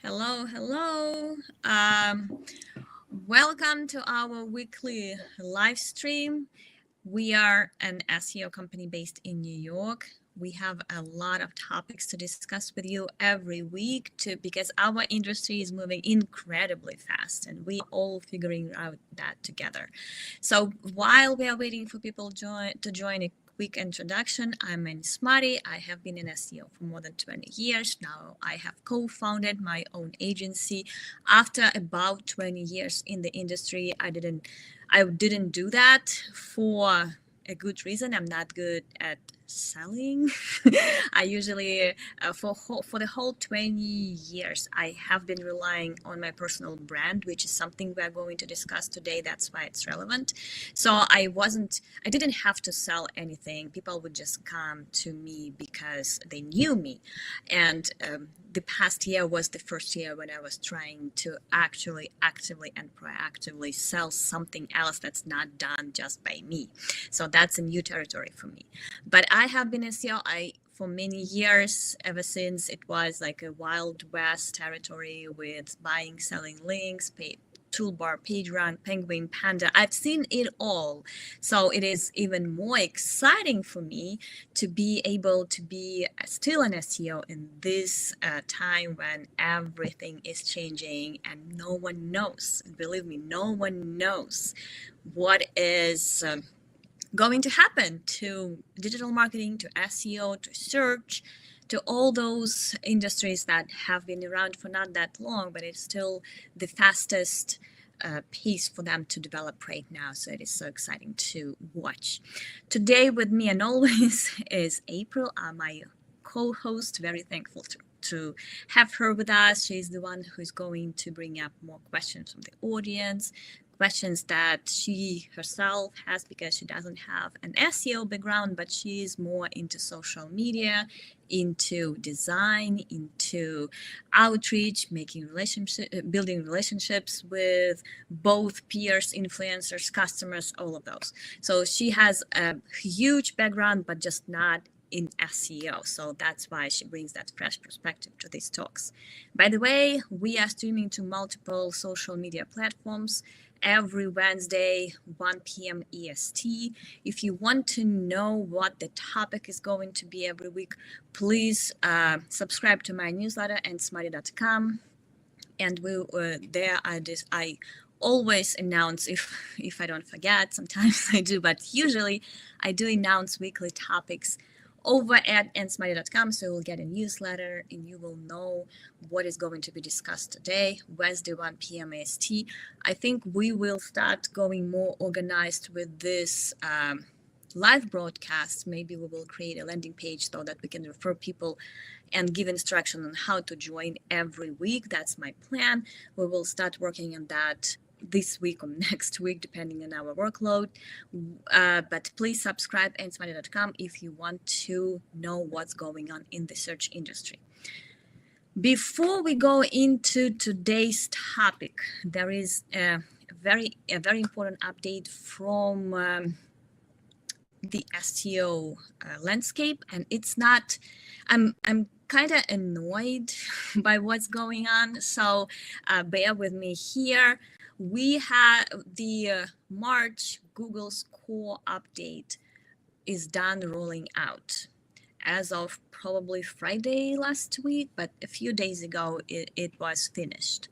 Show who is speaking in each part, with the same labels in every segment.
Speaker 1: Hello, hello. Welcome to our weekly live stream. We are an SEO company based in New York. We have a lot of topics to discuss with you every week because our industry is moving incredibly fast and we all figuring out that together. So while we are waiting for people to join, a quick introduction. I'm Manny Smati. I have been in SEO for more than 20 years. Now I have co-founded my own agency. After about 20 years in the industry, I didn't do that for a good reason. I'm not good at selling. I usually for the whole 20 years I have been relying on my personal brand, which is something we are going to discuss today. That's why it's relevant. So I didn't have to sell anything. People would just come to me because they knew me. And the past year was the first year when I was trying to actually actively and proactively sell something else that's not done just by me. So that's a new territory for me. But I have been in SEO for many years, ever since it was like a Wild West territory with buying, selling links, toolbar, PageRank, Penguin, Panda. I've seen it all. So it is even more exciting for me to be able to be still an SEO in this time when everything is changing and no one knows. Believe me, no one knows what is going to happen to digital marketing, to SEO, to search, to all those industries that have been around for not that long, but it's still the fastest pace for them to develop right now. So it is so exciting to watch. Today with me and always is April, my co-host. Very thankful to have her with us. She's the one who's going to bring up more questions from the audience, questions that she herself has because she doesn't have an SEO background, but she's more into social media, into design, into outreach, building relationships with both peers, influencers, customers, all of those. So she has a huge background, but just not in SEO. So that's why she brings that fresh perspective to these talks. By the way, we are streaming to multiple social media platforms every Wednesday, 1 p.m. EST. If you want to know what the topic is going to be every week, please subscribe to my newsletter andsmarty.com. And I always announce if I don't forget. Sometimes I do, but usually I do announce weekly topics over at andsmarty.com, so you'll get a newsletter and you will know what is going to be discussed today, Wednesday, 1 p.m. AST. I think we will start going more organized with this live broadcast. Maybe we will create a landing page so that we can refer people and give instruction on how to join every week. That's my plan. We will start working on that this week or next week, depending on our workload. But please subscribe andsmarty.com if you want to know what's going on in the search industry. Before we go into today's topic, there is a very important update from the SEO landscape, and it's not. I'm kind of annoyed by what's going on, so bear with me here. We have the March Google's core update is done rolling out as of probably Friday last week, but a few days ago it was finished.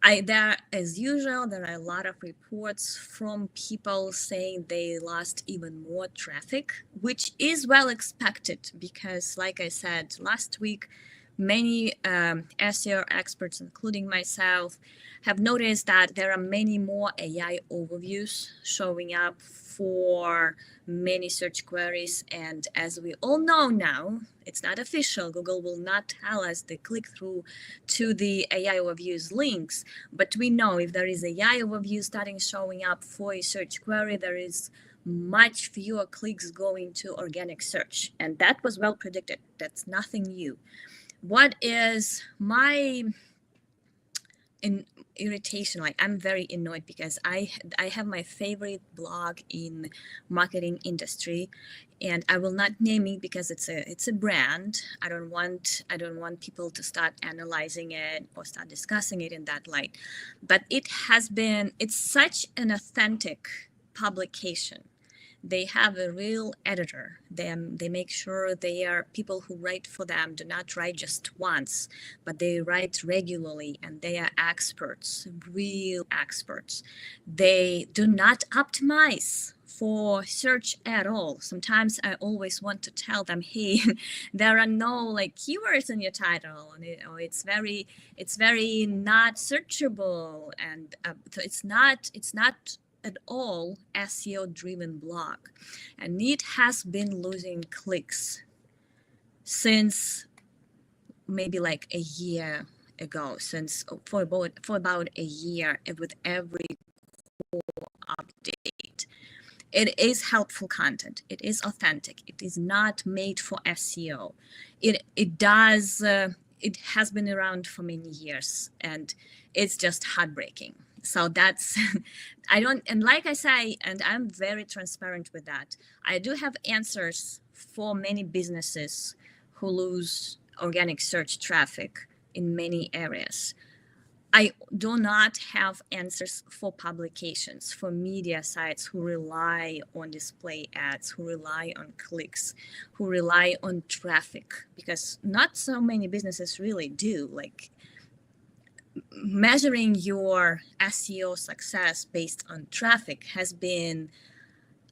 Speaker 1: As usual, there are a lot of reports from people saying they lost even more traffic, which is well expected because, like I said last week, many SEO experts, including myself, have noticed that there are many more AI overviews showing up for many search queries. And as we all know now, it's not official. Google will not tell us the click-through to the AI overviews links. But we know if there is AI overview starting showing up for a search query, there is much fewer clicks going to organic search. And that was well predicted. That's nothing new. What is my in irritation, like I'm very annoyed because I have my favorite blog in marketing industry, and I will not name it because it's a brand. I don't want people to start analyzing it or start discussing it in that light, but it's such an authentic publication. They have a real editor. They make sure they are people who write for them do not write just once, but they write regularly, and they are experts, real experts. They do not optimize for search at all. Sometimes I always want to tell them, hey, there are no like keywords in your title, and it's very not searchable, and so it's not at all SEO driven blog, and it has been losing clicks since maybe like a year ago, since for about a year with every update. It is helpful content. It is authentic. It is not made for SEO. It has been around for many years, and it's just heartbreaking. So that's I don't, and like I say, and I'm very transparent with that. I do have answers for many businesses who lose organic search traffic in many areas. I do not have answers for publications, for media sites who rely on display ads, who rely on clicks, who rely on traffic, because not so many businesses really do. Like, measuring your SEO success based on traffic has been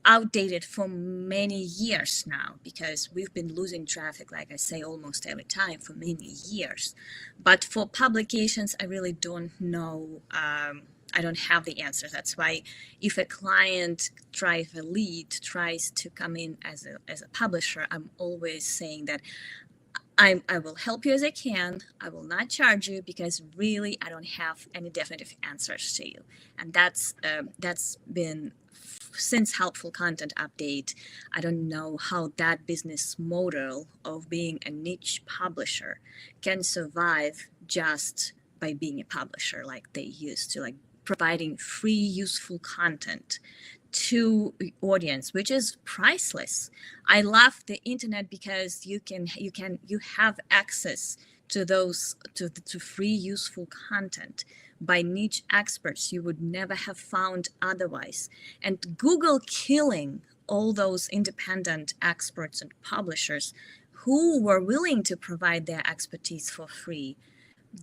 Speaker 1: outdated for many years now, because we've been losing traffic, like I say, almost every time for many years. But for publications, I really don't know. I don't have the answers. That's why if a client if a lead tries to come in as a publisher, I'm always saying that I will help you as I can. I will not charge you, because really I don't have any definitive answers to you. And that's been since Helpful Content update. I don't know how that business model of being a niche publisher can survive just by being a publisher like they used to, like providing free useful content to the audience, which is priceless. I love the internet because you have access to those to free useful content by niche experts you would never have found otherwise. And Google killing all those independent experts and publishers who were willing to provide their expertise for free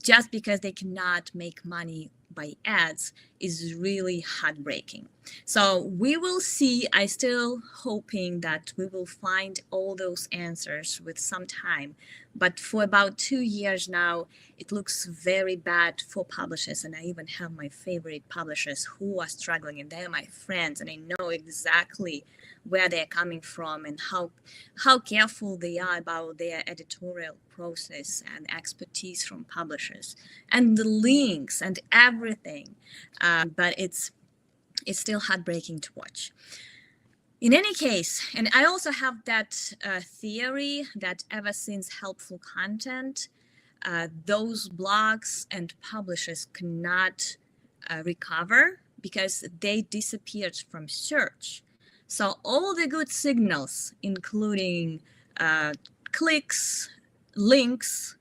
Speaker 1: just because they cannot make money by ads is really heartbreaking. So we will see. I still hoping that we will find all those answers with some time. But for about 2 years now, it looks very bad for publishers. And I even have my favorite publishers who are struggling, and they're my friends, and I know exactly where they're coming from and how careful they are about their editorial process and expertise from publishers and the links and everything. But it's still heartbreaking to watch. In any case, and I also have that theory that ever since Helpful Content, those blogs and publishers cannot recover because they disappeared from search. So all the good signals, including clicks, links,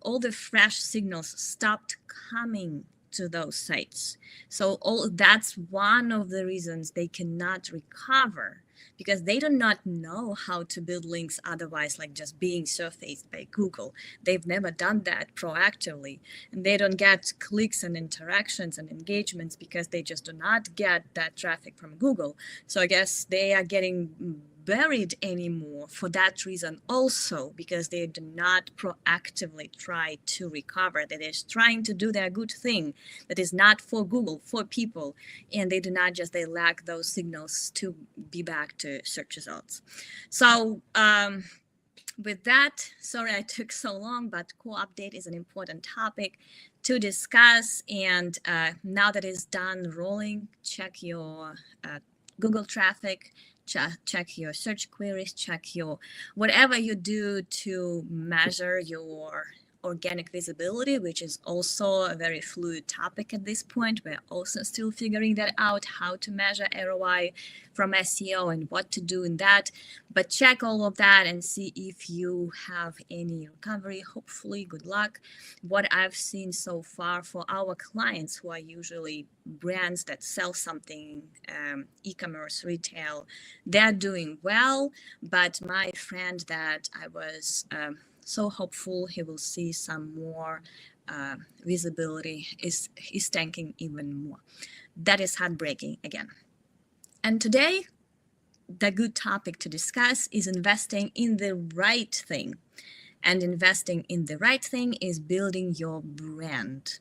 Speaker 1: all the fresh signals stopped coming to those sites. So that's one of the reasons they cannot recover, because they do not know how to build links otherwise, like just being surfaced by Google. They've never done that proactively, and they don't get clicks and interactions and engagements because they just do not get that traffic from Google. So I guess they are getting buried anymore for that reason also, because they do not proactively try to recover. That is trying to do their good thing that is not for Google, for people, and they lack those signals to be back to search results. So with that, sorry I took so long, but core update is an important topic to discuss. And now that it's done rolling, check your Google traffic, check your search queries, check your whatever you do to measure your organic visibility, which is also a very fluid topic at this point. We're also still figuring that out, how to measure ROI from SEO and what to do in that. But check all of that and see if you have any recovery. Hopefully, good luck. What I've seen so far for our clients, who are usually brands that sell something, e-commerce, retail, they're doing well. But my friend that I was so hopeful he will see some more visibility is tanking even more. That is heartbreaking again. And today, the good topic to discuss is investing in the right thing. And investing in the right thing is building your brand,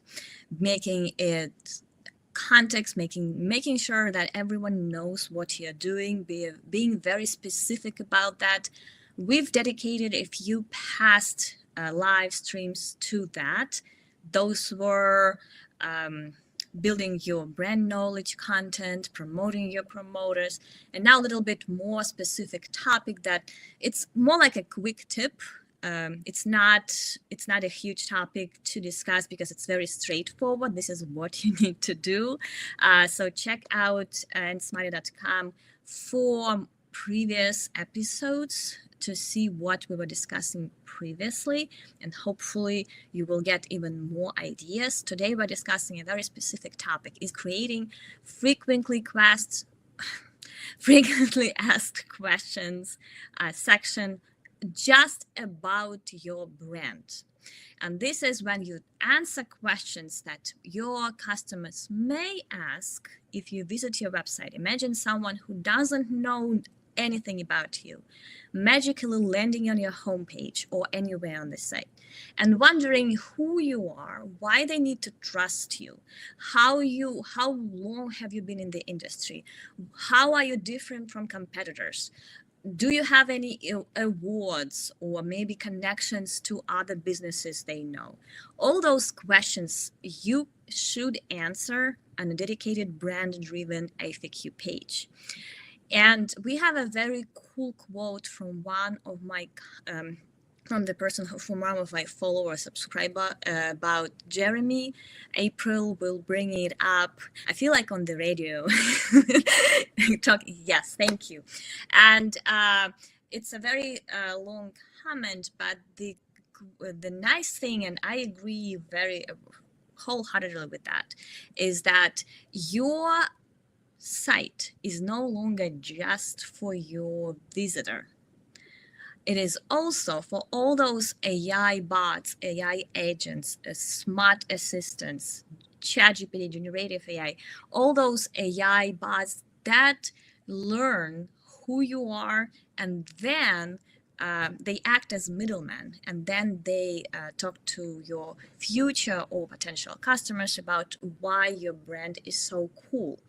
Speaker 1: making it context, making sure that everyone knows what you're doing, being very specific about that. We've dedicated a few past live streams to that. Those were building your brand knowledge content, promoting your promoters, and now a little bit more specific topic that it's more like a quick tip. It's not a huge topic to discuss because it's very straightforward. This is what you need to do. So check out nsmarty.com for previous episodes to see what we were discussing previously, and hopefully you will get even more ideas. Today we're discussing a very specific topic, is creating frequently asked questions section just about your brand. And this is when you answer questions that your customers may ask if you visit your website. Imagine someone who doesn't know anything about you magically landing on your homepage or anywhere on the site and wondering who you are, why they need to trust you, how long have you been in the industry, how are you different from competitors, do you have any awards or maybe connections to other businesses they know. All those questions you should answer on a dedicated brand-driven FAQ page. And we have a very cool quote from one of my from one of my follower subscriber about Jeremy. April will bring it up. I feel like on the radio. Yes, thank you. And it's a very long comment, but the nice thing, and I agree very wholeheartedly with that, is that your site is no longer just for your visitor. It is also for all those AI bots, AI agents, smart assistants, ChatGPT, generative AI, all those AI bots that learn who you are, and then they act as middlemen, and then they talk to your future or potential customers about why your brand is so cool.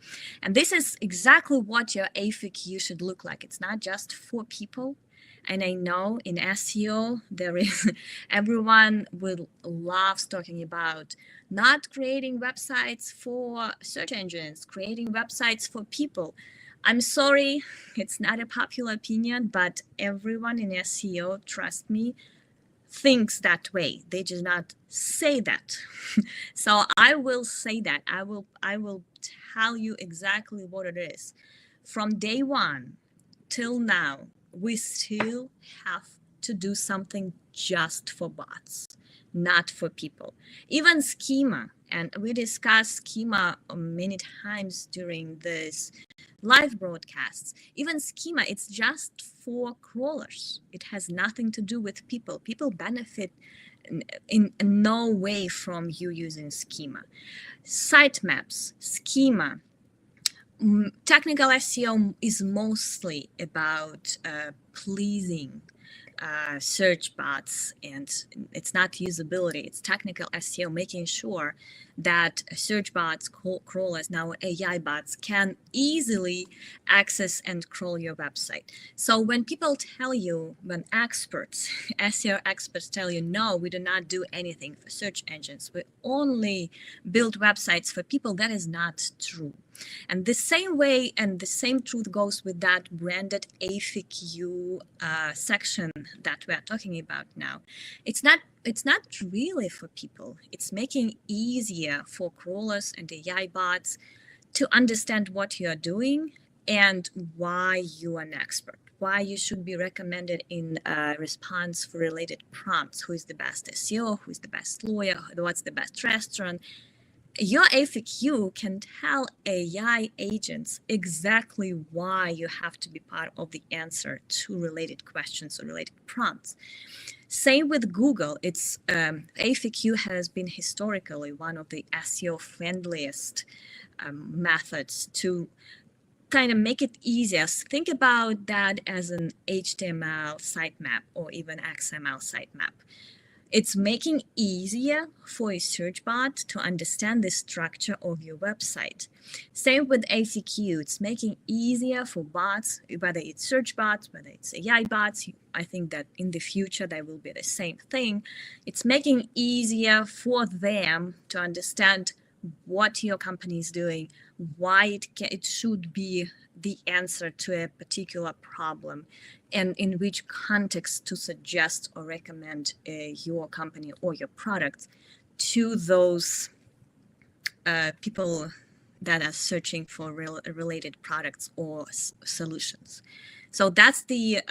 Speaker 1: And this is exactly what your FAQ should look like. It's not just for people. And I know in SEO, everyone loves talking about not creating websites for search engines, creating websites for people. I'm sorry, it's not a popular opinion, but everyone in SEO, trust me, thinks that way. They do not say that. So I will say that. I will tell you exactly what it is. From day one till now, we still have to do something just for bots, not for people. Even schema, and we discussed schema many times during this live broadcasts. Even schema, it's just for crawlers. It has nothing to do with people. People benefit in no way from you using schema. Sitemaps, schema. Technical SEO is mostly about pleasing search bots, and it's not usability, it's technical SEO, making sure that search bots, crawlers, now AI bots, can easily access and crawl your website. So when people tell you, when experts, SEO experts tell you, no, we do not do anything for search engines, we only build websites for people, that is not true. And the same way, and the same truth goes with that branded FAQ section that we are talking about now. It's not really for people. It's making easier for crawlers and AI bots to understand what you are doing and why you are an expert, why you should be recommended in response for related prompts. Who is the best SEO? Who is the best lawyer? What's the best restaurant? Your FAQ can tell AI agents exactly why you have to be part of the answer to related questions or related prompts. Same with Google. Its FAQ has been historically one of the SEO friendliest methods to kind of make it easier. Think about that as an HTML sitemap or even XML sitemap. It's making easier for a search bot to understand the structure of your website. Same with ACQ. It's making easier for bots, whether it's search bots, whether it's AI bots. I think that in the future, they will be the same thing. It's making easier for them to understand what your company is doing, why it should be the answer to a particular problem, and in which context to suggest or recommend your company or your product to those people that are searching for related products or solutions. So that's the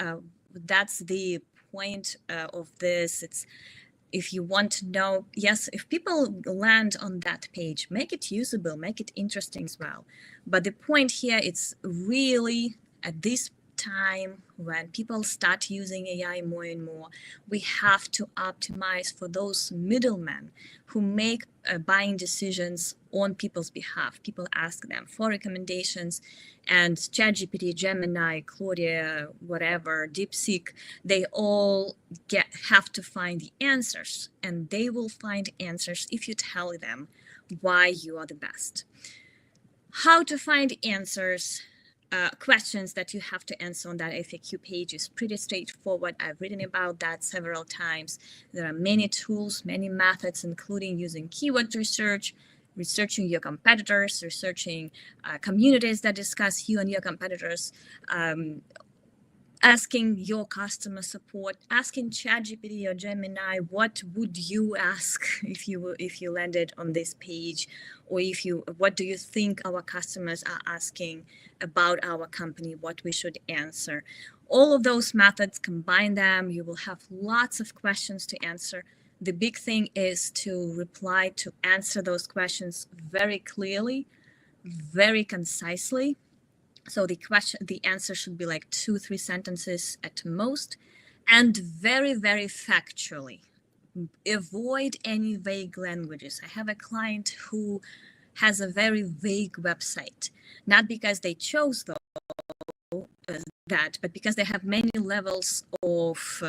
Speaker 1: point of this. It's, if you want to know, yes, if people land on that page, make it usable, make it interesting as well. But the point here, it's really at this time when people start using AI more and more, we have to optimize for those middlemen who make buying decisions on people's behalf. People ask them for recommendations, and ChatGPT, Gemini, Claudia, whatever, DeepSeek, they all have to find the answers, and they will find answers if you tell them why you are the best. How to find answers, questions that you have to answer on that FAQ page is pretty straightforward. I've written about that several times. There are many tools, many methods, including using keyword research, researching your competitors, researching communities that discuss you and your competitors, asking your customer support, asking ChatGPT or Gemini, what would you ask if you landed on this page, or what do you think our customers are asking about our company, what we should answer. All of those methods, combine them, you will have lots of questions to answer. The big thing is to answer those questions very clearly, very concisely. So the answer should be like 2-3 sentences at most, and very, very factually. Avoid any vague languages. I have a client who has a very vague website, not because they chose that, but because they have many levels of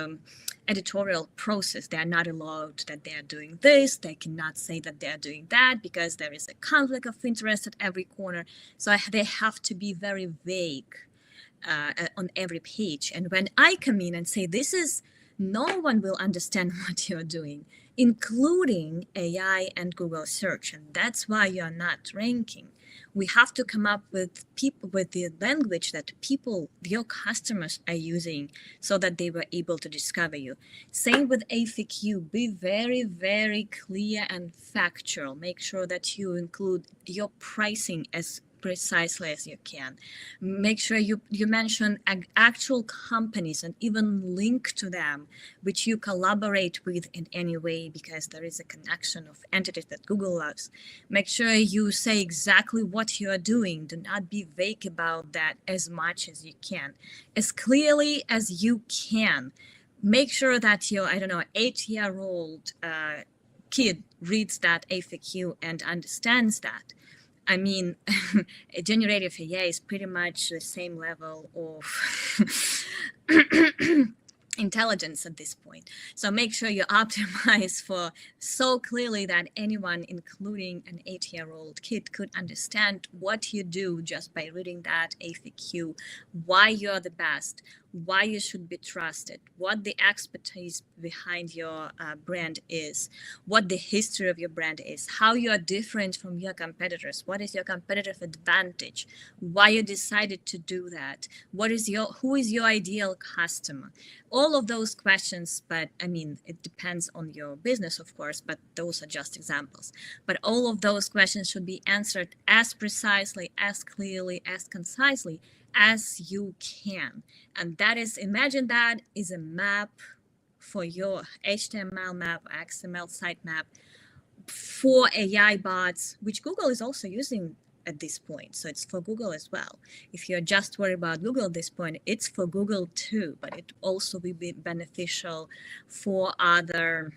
Speaker 1: editorial process. They are not allowed that they are doing this. They cannot say that they are doing that because there is a conflict of interest at every corner. So they have to be very vague on every page. And when I come in and say, no one will understand what you're doing, including AI and Google search. And that's why you're not ranking. We have to come up with the language that your customers are using, so that they were able to discover you. Same with FAQ. Be very, very clear and factual. Make sure that you include your pricing as precisely as you can. Make sure you mention actual companies and even link to them, which you collaborate with in any way, because there is a connection of entities that Google loves. Make sure you say exactly what you are doing. Do not be vague about that as much as you can, as clearly as you can. Make sure that your, 8-year-old kid reads that FAQ and understands that. I mean, generative AI is pretty much the same level of intelligence at this point. So make sure you optimize for so clearly that anyone, including an 8-year-old kid, could understand what you do just by reading that FAQ, why you're the best, why you should be trusted, what the expertise behind your brand is, what the history of your brand is, how you are different from your competitors, what is your competitive advantage, why you decided to do that, who is your ideal customer. All of those questions, but I mean, it depends on your business, of course, but those are just examples. But all of those questions should be answered as precisely, as clearly, as concisely as you can. And that is, imagine that is a map for your HTML map, XML sitemap for AI bots, which Google is also using at this point. So it's for Google as well. If you're just worried about Google at this point, it's for Google too, but it also will be beneficial for other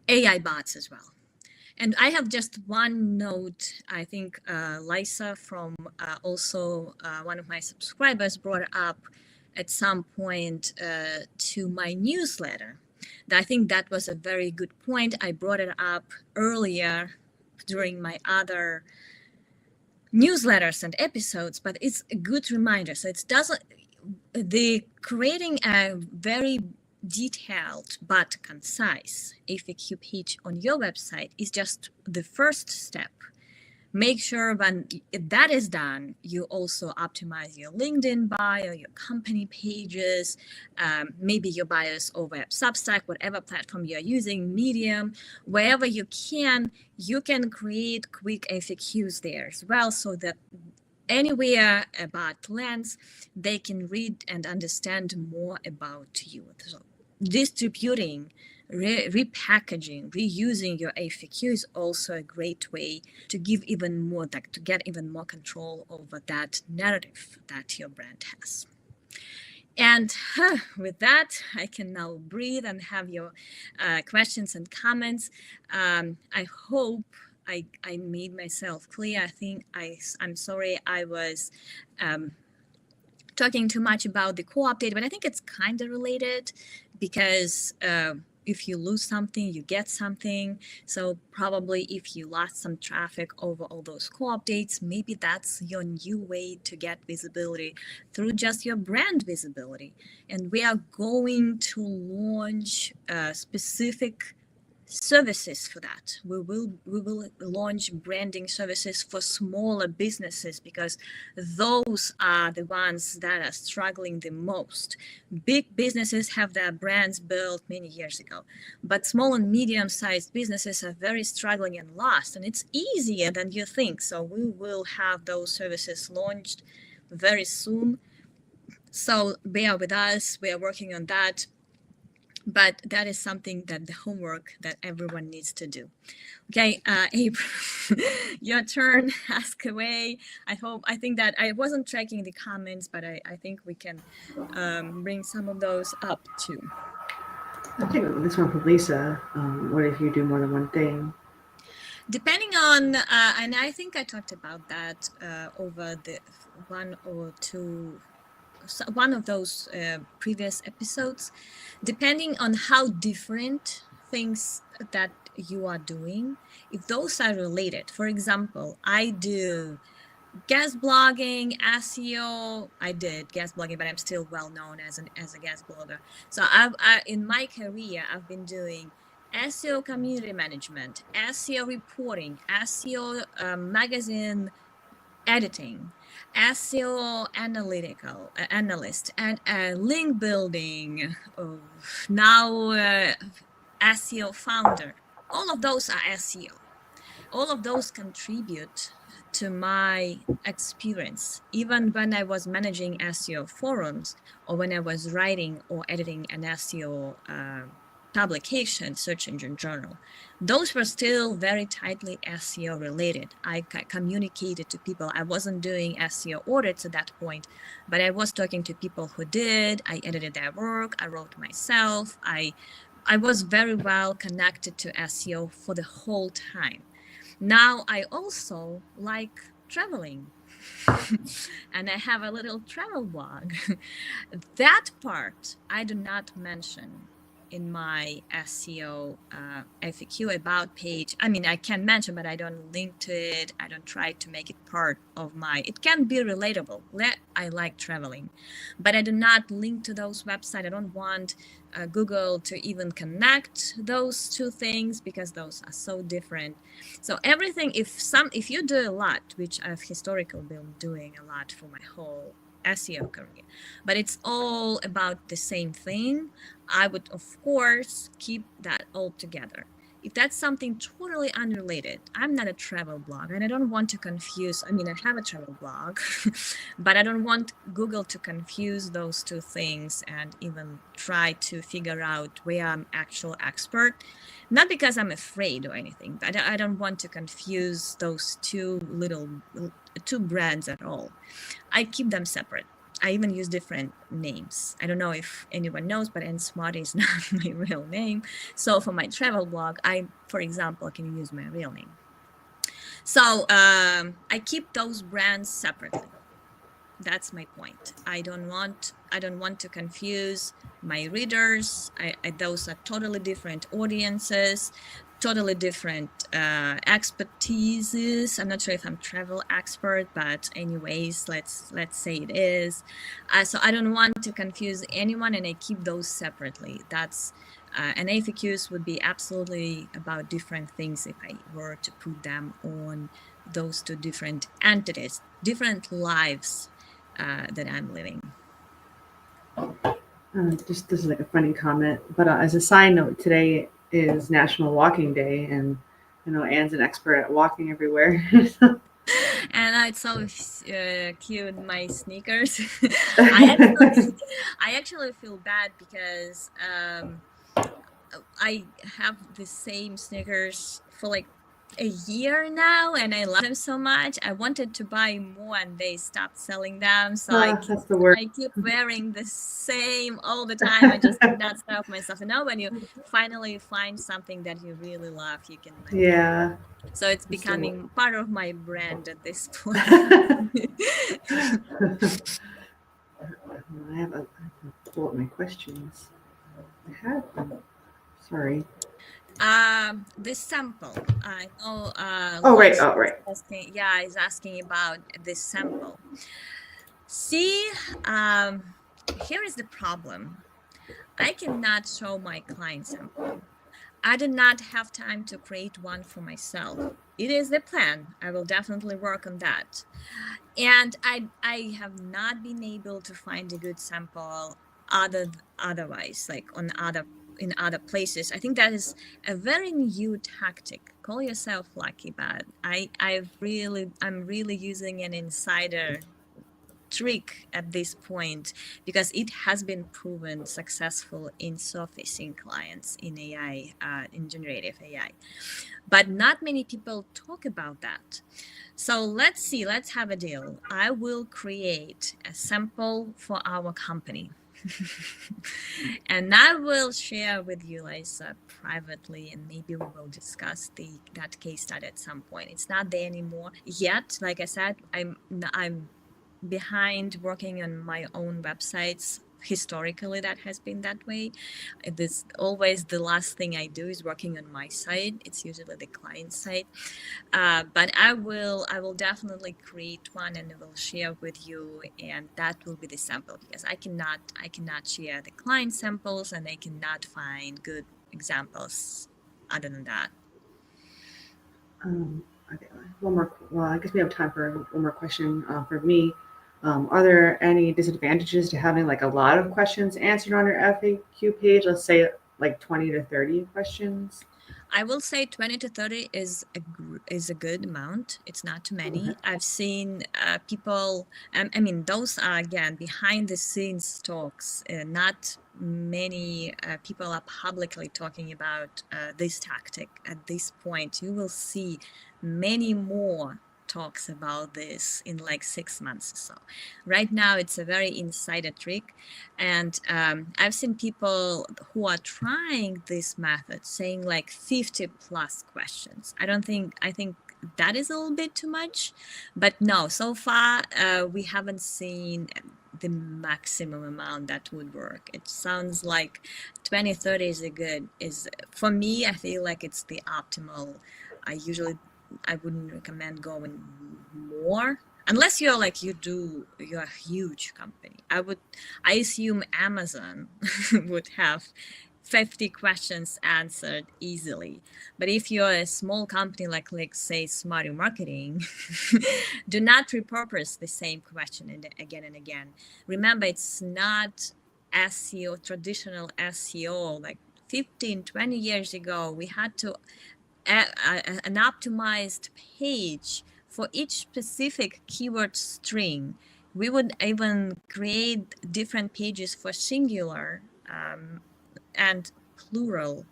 Speaker 1: AI bots as well. And I have just one note. I think Lisa from also one of my subscribers brought up at some point to my newsletter. I think that was a very good point. I brought it up earlier during my other newsletters and episodes, but it's a good reminder. So it doesn't, the creating a very detailed but concise FAQ page on your website is just the first step. Make sure when that is done, you also optimize your LinkedIn bio, your company pages, maybe your bios over Substack, whatever platform you're using, Medium, wherever you can create quick FAQs there as well, so that anywhere about lands, they can read and understand more about you. So distributing, repackaging, reusing your FAQ is also a great way to give even more, to get even more control over that narrative that your brand has. And with that, I can now breathe and have your questions and comments. I hope I made myself clear. I think I'm sorry I was talking too much about the co-update, but I think it's kind of related, because if you lose something, you get something. So probably if you lost some traffic over all those co-updates, maybe that's your new way to get visibility through just your brand visibility. And we are going to launch specific services for that. We will launch branding services for smaller businesses, because those are the ones that are struggling the most. Big businesses have their brands built many years ago, but small and medium-sized businesses are very struggling and lost, and it's easier than you think. So we will have those services launched very soon. So bear with us, we are working on that. But that is something that the homework that everyone needs to do. Okay, April, your turn, ask away. I think that I wasn't tracking the comments, but I think we can bring some of those up too.
Speaker 2: I think this one from Lisa. What if you do more than one thing?
Speaker 1: Depending on, and I think I talked about that over the one of those previous episodes, depending on how different things that you are doing, if those are related. For example, I do guest blogging, SEO. I did guest blogging, but I'm still well known as a guest blogger. So in my career, I've been doing SEO community management, SEO reporting, SEO magazine editing, SEO analyst, and link building. Now SEO founder. All of those are SEO. All of those contribute to my experience, even when I was managing SEO forums, or when I was writing or editing an SEO publication, search engine journal. Those were still very tightly SEO related. I communicated to people. I wasn't doing SEO audits at that point, but I was talking to people who did. I edited their work. I wrote myself. I was very well connected to SEO for the whole time. Now I also like traveling. And I have a little travel blog. That part I do not mention in my SEO FAQ about page. I mean, I can mention, but I don't link to it. I don't try to make it part of my, it can be relatable. I like traveling, but I do not link to those websites. I don't want Google to even connect those two things because those are so different. So everything, if you do a lot, which I've historically been doing a lot for my whole SEO career, but it's all about the same thing, I would of course keep that all together. If that's something totally unrelated, I'm not a travel blog and I don't want to confuse, I mean, I have a travel blog, but I don't want Google to confuse those two things and even try to figure out where I'm actual expert. Not because I'm afraid or anything, but I don't want to confuse those two brands at all. I keep them separate. I even use different names. I don't know if anyone knows, but Nsmarty is not my real name. So for my travel blog, for example, can use my real name. So I keep those brands separately. That's my point. I don't want to confuse my readers. Those are totally different audiences, totally different expertises. I'm not sure if I'm travel expert, but anyways, let's say it is. So I don't want to confuse anyone, and I keep those separately. That's and FAQs would be absolutely about different things if I were to put them on those two different entities, different lives that I'm living.
Speaker 2: Just this is like a funny comment, but as a side note, today is National Walking Day, and Anne's an expert at walking everywhere.
Speaker 1: And it's so cute, my sneakers. I actually feel bad because I have the same sneakers for like a year now, and I love them so much. I wanted to buy more, and they stopped selling them, so I keep wearing the same all the time. I just could not stop myself. And now when you finally find something that you really love, you can
Speaker 2: yeah.
Speaker 1: So it's becoming part of my brand at this point.
Speaker 2: I have to pull up my questions. I had them. Sorry.
Speaker 1: The sample. I know.
Speaker 2: Right.
Speaker 1: Is asking about this sample. See, here is the problem. I cannot show my client sample. I did not have time to create one for myself. It is the plan. I will definitely work on that. And I have not been able to find a good sample otherwise, like in other places. I think that is a very new tactic. Call yourself lucky, but I'm really using an insider trick at this point because it has been proven successful in surfacing clients in AI, in generative AI. But not many people talk about that. So let's have a deal. I will create a sample for our company. And I will share with you, Lisa, privately, and maybe we will discuss that case study at some point. It's not there anymore yet. Like I said, I'm behind working on my own websites. Historically, that has been that way. This always the last thing I do is working on my site. It's usually the client site, but I will definitely create one and I will share with you, and that will be the sample because I cannot share the client samples and I cannot find good examples other than that.
Speaker 2: Okay, one more. Well, I guess we have time for one more question for me. Are there any disadvantages to having like a lot of questions answered on your FAQ page? Let's say like 20 to 30 questions.
Speaker 1: I will say 20 to 30 is a good amount. It's not too many. I've seen people, I mean, those are, again, behind the scenes talks. Not many people are publicly talking about this tactic at this point. You will see many more talks about this in like 6 months or so. Right now, it's a very insider trick. And I've seen people who are trying this method saying like 50 plus questions. I think that is a little bit too much, but no, so far we haven't seen the maximum amount that would work. It sounds like 20, 30 is a good, is for me, I feel like it's the optimal. I wouldn't recommend going more unless you're like you're a huge company. I assume Amazon would have 50 questions answered easily. But if you're a small company like say Smarty Marketing, do not repurpose the same question again and again. Remember, it's not SEO, traditional SEO. Like 15, 20 years ago, we had to an optimized page for each specific keyword string. We would even create different pages for singular and plural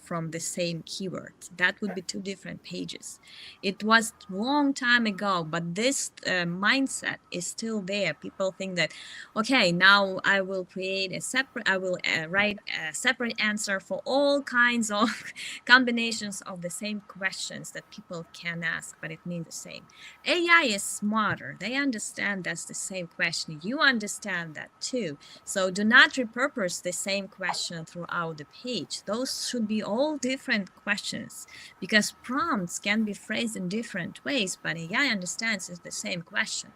Speaker 1: from the same keyword. That would be two different pages. It was long time ago, but this mindset is still there. People think that, okay, now I will create a separate, I will write a separate answer for all kinds of combinations of the same questions that people can ask, but it means the same. AI is smarter. They understand that's the same question. You understand that too. So do not repurpose the same question throughout the page. Those should be all different questions because prompts can be phrased in different ways, but AI understands it's the same question.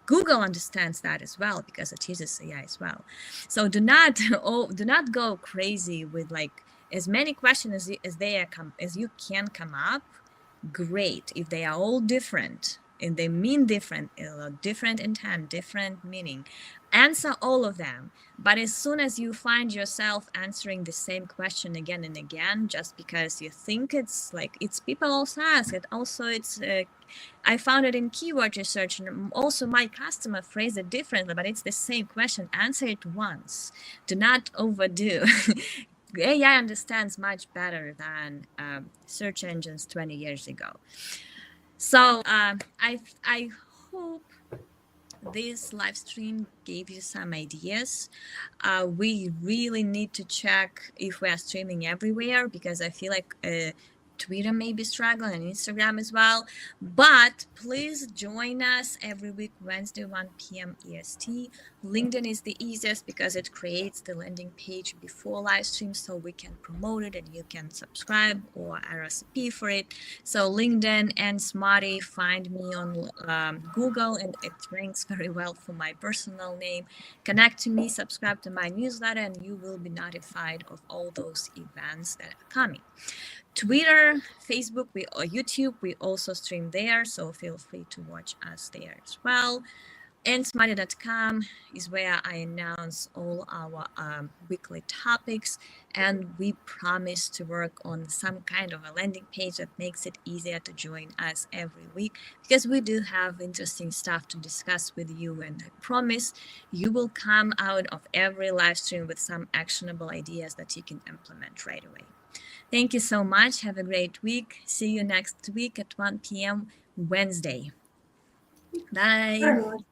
Speaker 1: Google understands that as well because it uses AI as well. So do not go crazy with like as many questions as you can come up. Great if they are all different and they mean different, different intent, different meaning, answer all of them. But as soon as you find yourself answering the same question again and again, just because you think it's like, it's people also ask it, also it's I found it in keyword research, and also my customer phrased it differently, but it's the same question. Answer it once. Do not overdo. AI understands much better than search engines 20 years ago. So I hope this live stream gave you some ideas. We really need to check if we are streaming everywhere because I feel like Twitter may be struggling and Instagram as well. But please join us every week, Wednesday, 1 p.m. EST. LinkedIn is the easiest because it creates the landing page before live stream so we can promote it and you can subscribe or RSVP for it. So LinkedIn and Smarty, find me on Google and it ranks very well for my personal name. Connect to me, subscribe to my newsletter, and you will be notified of all those events that are coming. Twitter, Facebook, or YouTube, we also stream there, so feel free to watch us there as well. And Smarty.com is where I announce all our weekly topics, and we promise to work on some kind of a landing page that makes it easier to join us every week, because we do have interesting stuff to discuss with you, and I promise you will come out of every live stream with some actionable ideas that you can implement right away. Thank you so much. Have a great week. See you next week at 1 p.m. Wednesday. Bye.
Speaker 2: Bye, everyone.